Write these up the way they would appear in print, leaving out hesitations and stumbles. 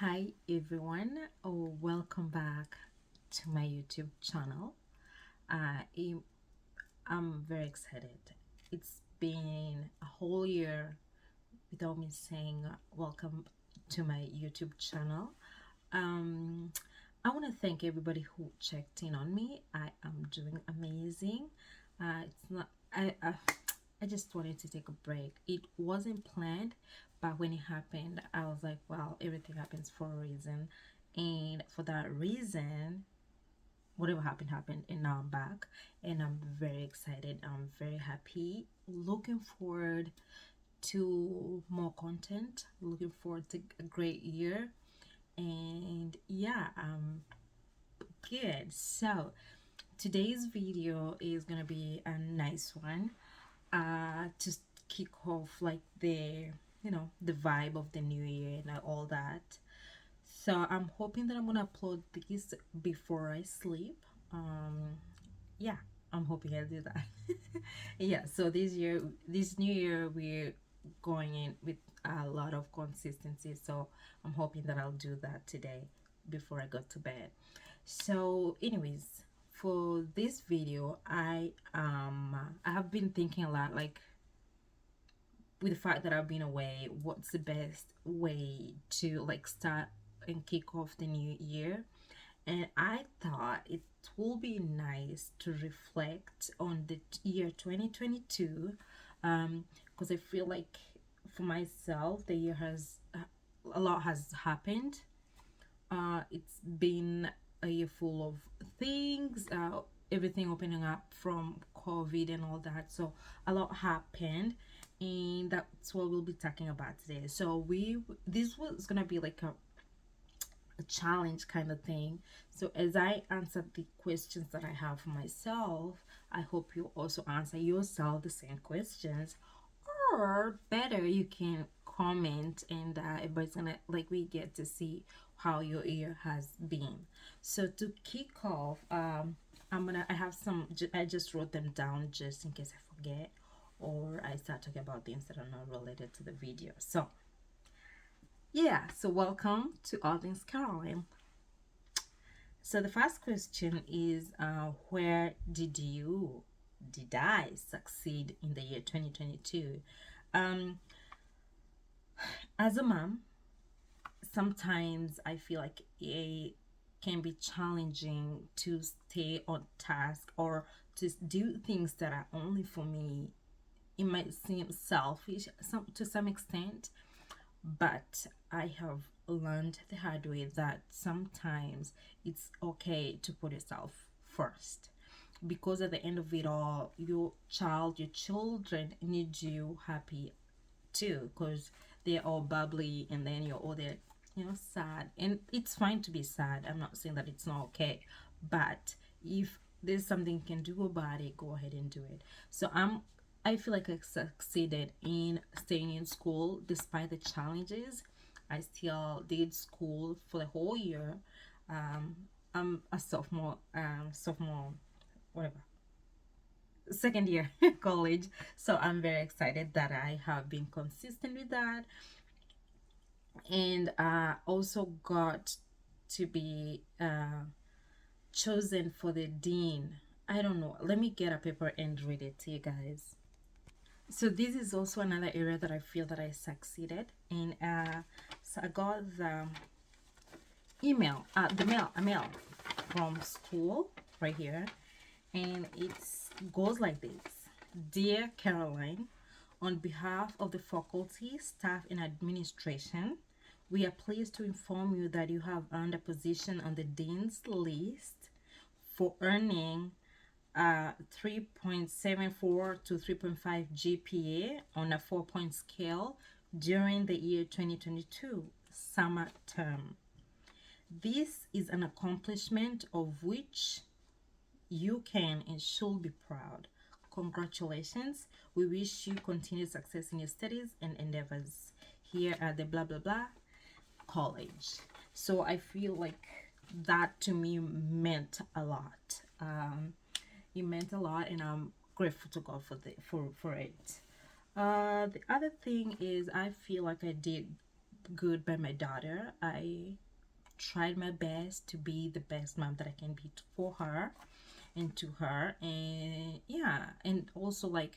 Hi everyone, welcome back to my YouTube channel. I'm very excited. It's been a whole year without me saying welcome to my YouTube channel. Um, I want to thank everybody who checked in on me. I am doing amazing. It's not. I just wanted to take a break. It wasn't planned, but when it happened, I was like, well, everything happens for a reason. And for that reason, whatever happened, happened. And now I'm back. And I'm very excited. I'm very happy. Looking forward to more content. Looking forward to a great year. And yeah, good. So today's video is gonna be a nice one. To kick off like the vibe of the new year and all that. So I'm hoping that I'm gonna upload this before I sleep. Yeah, I'm hoping I'll do that. Yeah, so this new year, we're going in with a lot of consistency. So I'm hoping that I'll do that today before I go to bed. So, anyways, for this video, I have been thinking a lot, like with the fact that I've been away, what's the best way to like start and kick off the new year? And I thought it will be nice to reflect on the year 2022, because I feel like for myself, the year has a lot has happened. It's been a year full of things, everything opening up from COVID and all that. So a lot happened, and that's what we'll be talking about today. So this was gonna be like a challenge kind of thing. So as I answer the questions that I have for myself, I hope you also answer yourself the same questions, or better, you can comment, and everybody's gonna like we get to see how your year has been. So to kick off, I have I just wrote them down just in case I forget or I start talking about things that are not related to the video. So yeah, so welcome to Audience Caroline. So the first question is, where did I succeed in the year 2022? Um, as a mom, sometimes I feel like it can be challenging to stay on task or to do things that are only for me. It might seem selfish to some extent, but I have learned the hard way that sometimes it's okay to put yourself first, because at the end of it all, your children need you happy too, because they're all bubbly and then you're all there, sad. And it's fine to be sad. I'm not saying that it's not okay, but if there's something you can do about it, go ahead and do it. So I feel like I succeeded in staying in school despite the challenges. I still did school for the whole year. um I'm a sophomore, whatever, second year college. So I'm very excited that I have been consistent with that, and also got to be chosen for the dean. I don't know, let me get a paper and read it to you guys. So this is also another area that I feel that I succeeded in. So I got the email, a mail from school right here, and it goes like this: Dear Caroline, on behalf of the faculty, staff, and administration, we are pleased to inform you that you have earned a position on the Dean's list for earning 3.74 to 3.5 GPA on a 4-point scale during the year 2022 summer term. This is an accomplishment of which you can and should be proud. Congratulations. We wish you continued success in your studies and endeavors here at the blah blah blah college. So I feel like that to me meant a lot. It meant a lot, and I'm grateful to God for it. The other thing is, I feel like I did good by my daughter. I tried my best to be the best mom that I can be for her and to her, and yeah, and also like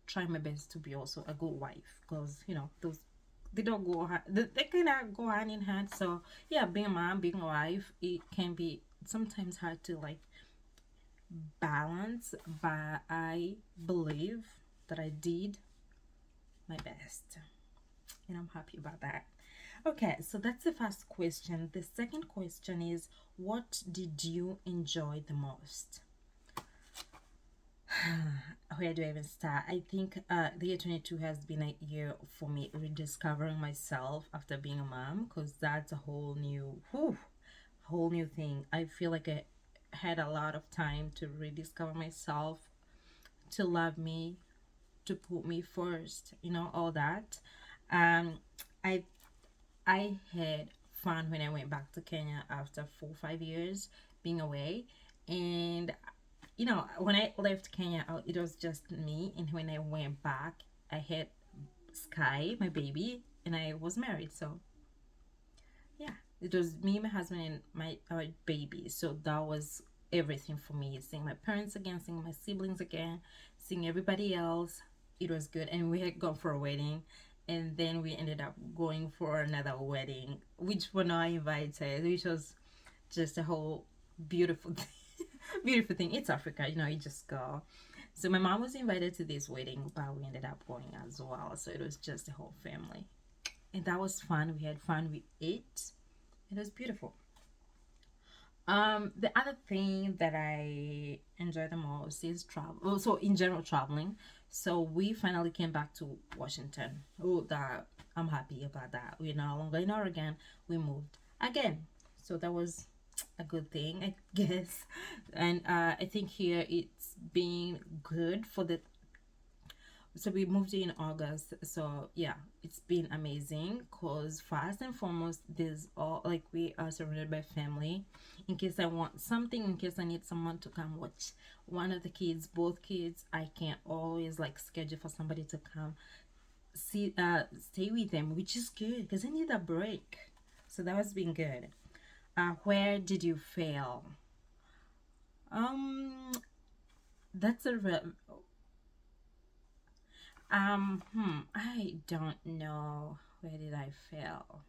try my best to be also a good wife, because those, they don't go they kind of go hand in hand. So yeah, being a mom, being a wife, it can be sometimes hard to like balance, but I believe that I did my best, and I'm happy about that. Okay, so that's the first question. The second question is, what did you enjoy the most? Where do I even start? I think the year 22 has been a year for me rediscovering myself after being a mom, because that's a whole new thing. I feel like I had a lot of time to rediscover myself, to love me, to put me first, all that. Um, I I had fun when I went back to Kenya after 4 or 5 years being away, and when I left Kenya, it was just me. And when I went back, I had Sky, my baby, and I was married. So, yeah, it was me, my husband, and my our baby. So that was everything for me. Seeing my parents again, seeing my siblings again, seeing everybody else. It was good. And we had gone for a wedding. And then we ended up going for another wedding, which were not invited, which was just a whole beautiful beautiful thing. It's Africa, you just go. So my mom was invited to this wedding, but we ended up going as well. So it was just the whole family, and that was fun. We had fun. We ate. It was beautiful. The other thing that I enjoy the most is travel. Oh, so in general, traveling. So we finally came back to Washington. Oh, that I'm happy about that. We're no longer in Oregon. We moved again. So that was a good thing, I guess. And I think here it's been good for the. So we moved in August. So yeah, it's been amazing. Cause first and foremost, there's all like we are surrounded by family. In case I want something, in case I need someone to come watch one of the kids, both kids, I can always like schedule for somebody to come stay with them, which is good because I need a break. So that was been good. Where did you fail? Um, that's a I don't know. Where did I fail?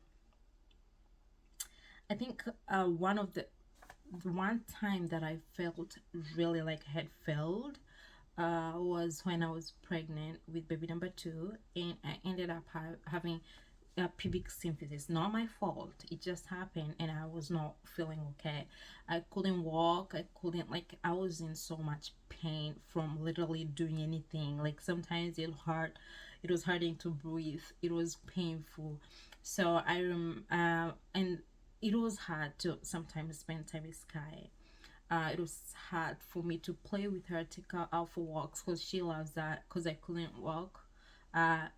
I think the one time that I felt really like I had failed was when I was pregnant with baby number two, and I ended up having pubic symphysis. Not my fault. It just happened, and I was not feeling okay. I couldn't walk. I couldn't like. I was in so much pain from literally doing anything. Like sometimes it hurt. It was hurting to breathe. It was painful. So and it was hard to sometimes spend time with Sky. It was hard for me to play with her, take her out for walks because she loves that. Because I couldn't walk,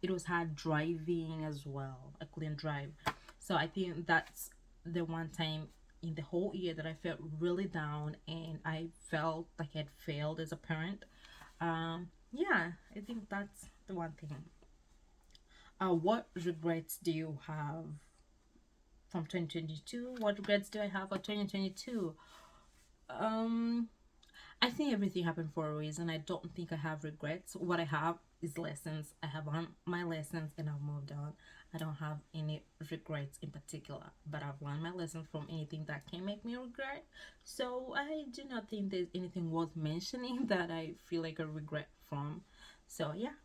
it was hard driving as well. I couldn't drive, so I think that's the one time in the whole year that I felt really down and I felt like I had failed as a parent. Yeah, I think that's the one thing. What regrets do you have from 2022? What regrets do I have for 2022? Um, I think everything happened for a reason. I don't think I have regrets. What I have is lessons. I have learned my lessons and I've moved on. I don't have any regrets in particular, but I've learned my lessons from anything that can make me regret. So I do not think there's anything worth mentioning that I feel like a regret from. So yeah.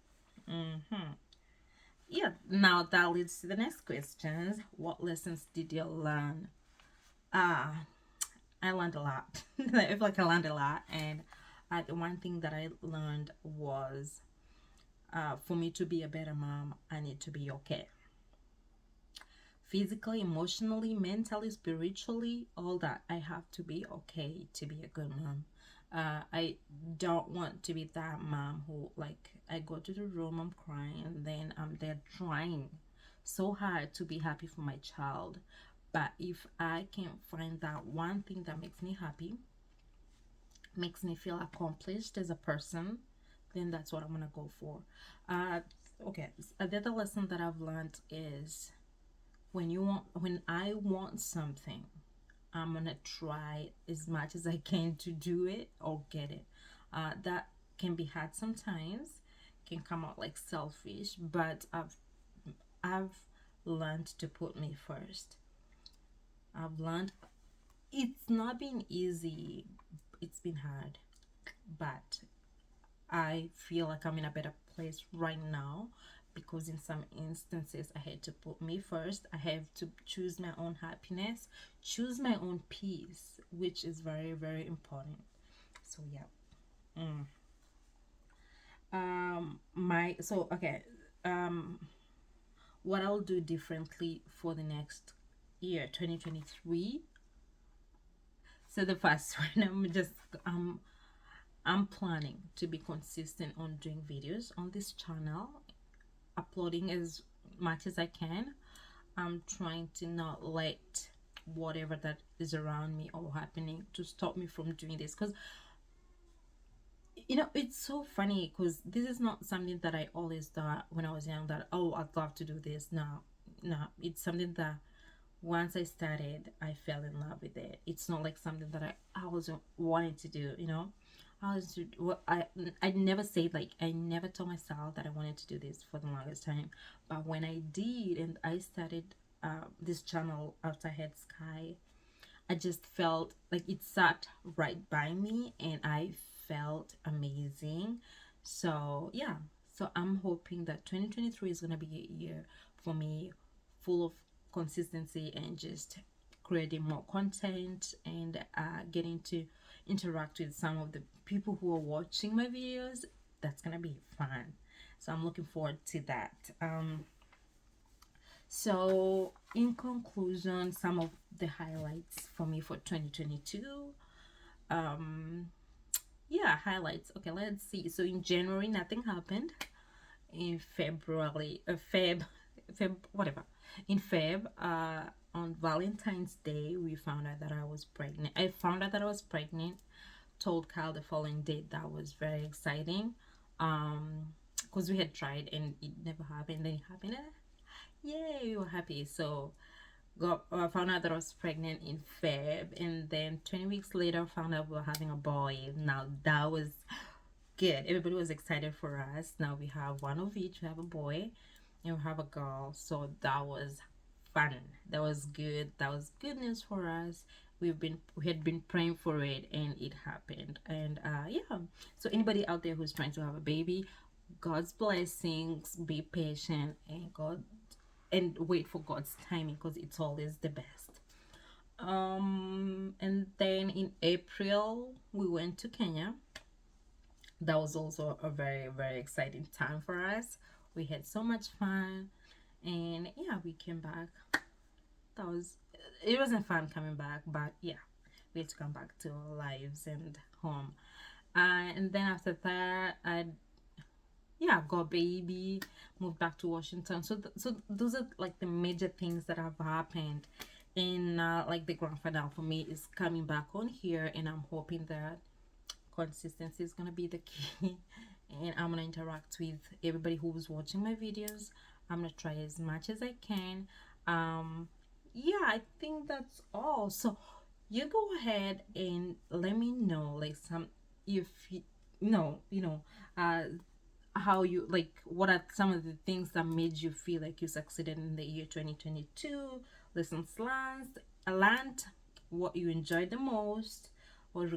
Yeah, now that leads to the next questions. What lessons did you learn? Ah, I learned a lot. I feel like I learned a lot, and the one thing that I learned was for me to be a better mom, I need to be okay. Physically, emotionally, mentally, spiritually, all that. I have to be okay to be a good mom. I don't want to be that mom who, like, I go to the room, I'm crying, and then I'm there trying so hard to be happy for my child. But if I can find that one thing that makes me happy, makes me feel accomplished as a person, then that's what I'm gonna go for. Uh, okay, the other lesson that I've learned is when I want something, I'm gonna try as much as I can to do it or get it. That can be hard sometimes, can come out like selfish, but I've learned to put me first. I've learned it's not been easy, it's been hard, but I feel like I'm in a better place right now because in some instances I had to put me first. I have to choose my own happiness, choose my own peace, which is very, very important. So yeah. Mm. My so okay. Um, what I'll do differently for the next year, 2023. So the first one, I'm planning to be consistent on doing videos on this channel, uploading as much as I can. I'm trying to not let whatever that is around me or happening to stop me from doing this, because it's so funny because this is not something that I always thought when I was young, that oh, I'd love to do this. No, it's something that once I started, I fell in love with it. It's not like something that I wasn't wanting to do. I was what I never said, like, I never told myself that I wanted to do this for the longest time. But when I did, and I started this channel after I had Sky, I just felt like it sat right by me, and I felt amazing. So yeah, so I'm hoping that 2023 is gonna be a year for me full of consistency and just creating more content, and getting to interact with some of the people who are watching my videos. That's gonna be fun. So I'm looking forward to that. So in conclusion, some of the highlights for me for 2022. Um, yeah, highlights. Okay, let's see. So in January, nothing happened. In February, whatever. In Feb, on Valentine's Day, we found out that I was pregnant. I found out that I was pregnant. Told Kyle the following day. That was very exciting. Because we had tried and it never happened. Then it happened. Yay, we were happy. So got found out that I was pregnant in Feb, and then 20 weeks later found out we were having a boy. Now that was good. Everybody was excited for us. Now we have one of each. We have a boy and we have a girl. So that was fun. That was good. That was good news for us. We had been praying for it, and it happened. And yeah. So anybody out there who's trying to have a baby, God's blessings. Be patient, and wait for God's timing, because it's always the best. And then in April we went to Kenya. That was also a very, very exciting time for us. We had so much fun, and yeah, we came back. That was It wasn't fun coming back, but yeah, we had to come back to our lives and home. And then after that, I got baby, moved back to Washington. So those are like the major things that have happened. And like the grand finale for me is coming back on here, and I'm hoping that consistency is gonna be the key. And I'm gonna interact with everybody who's watching my videos. I'm gonna try as much as I can. Yeah, I think that's all. So you go ahead and let me know, like, some if uh how you, like, what are some of the things that made you feel like you succeeded in the year 2022, lessons learned, what you enjoyed the most, what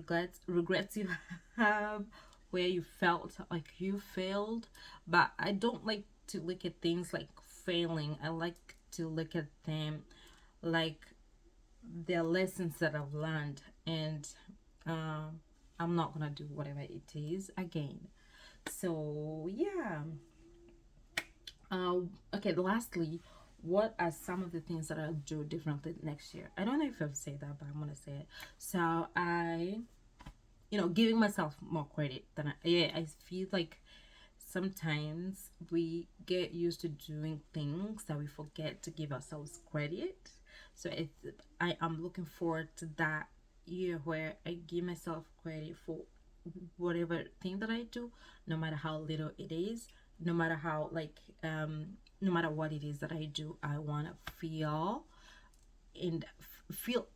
regrets you have, where you felt like you failed. But I don't like to look at things like failing. I like to look at them like they're lessons that I've learned, and uh, I'm not gonna do whatever it is again. So yeah. Uh, okay. Lastly, what are some of the things that I'll do differently next year? I don't know if I've said that, but I'm gonna say it. So giving myself more credit than I feel like sometimes we get used to doing things that we forget to give ourselves credit. So I am looking forward to that year where I give myself credit for whatever thing that I do, no matter how little it is, no matter how, like, no matter what it is that I do, I want to feel and feel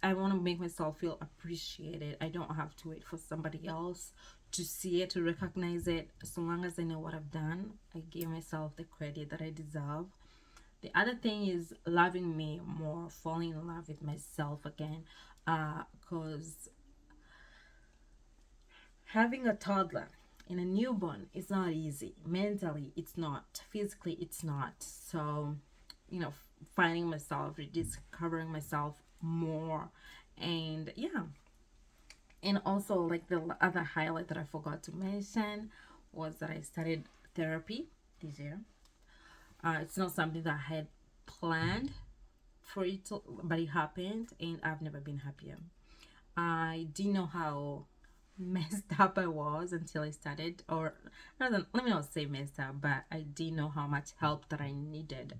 I want to make myself feel appreciated. I don't have to wait for somebody else to see it, to recognize it. So long as I know what I've done, I give myself the credit that I deserve. The other thing is loving me more, falling in love with myself again. Because having a toddler and a newborn is not easy. Mentally, it's not. Physically, it's not. So, finding myself, rediscovering myself more. And yeah, and also, like, the other highlight that I forgot to mention was that I started therapy this year. It's not something that I had planned for it to, but it happened, and I've never been happier. I didn't know how messed up I was until I started, or rather, let me not say messed up, but I didn't know how much help that I needed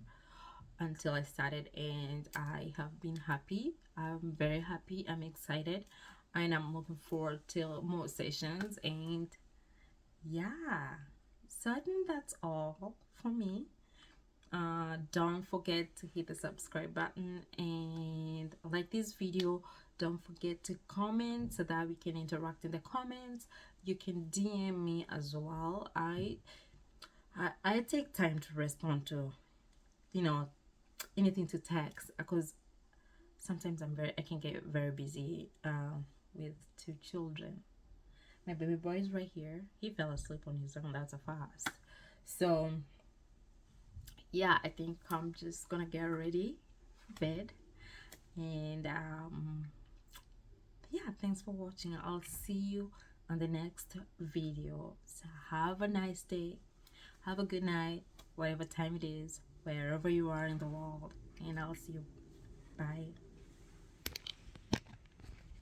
until I started, and I have been happy. I'm very happy. I'm excited, and I'm looking forward to more sessions. And yeah, so I think that's all for me. Don't forget to hit the subscribe button and like this video. Don't forget to comment so that we can interact in the comments. You can DM me as well. I take time to respond to, you know anything to text, because sometimes I can get very busy with two children. My baby boy is right here. He fell asleep on his own. That's a fast. So yeah, I think I'm just gonna get ready for bed. And yeah, thanks for watching. I'll see you on the next video. So have a nice day, have a good night, whatever time it is, wherever you are in the world, and I'll see you. Bye.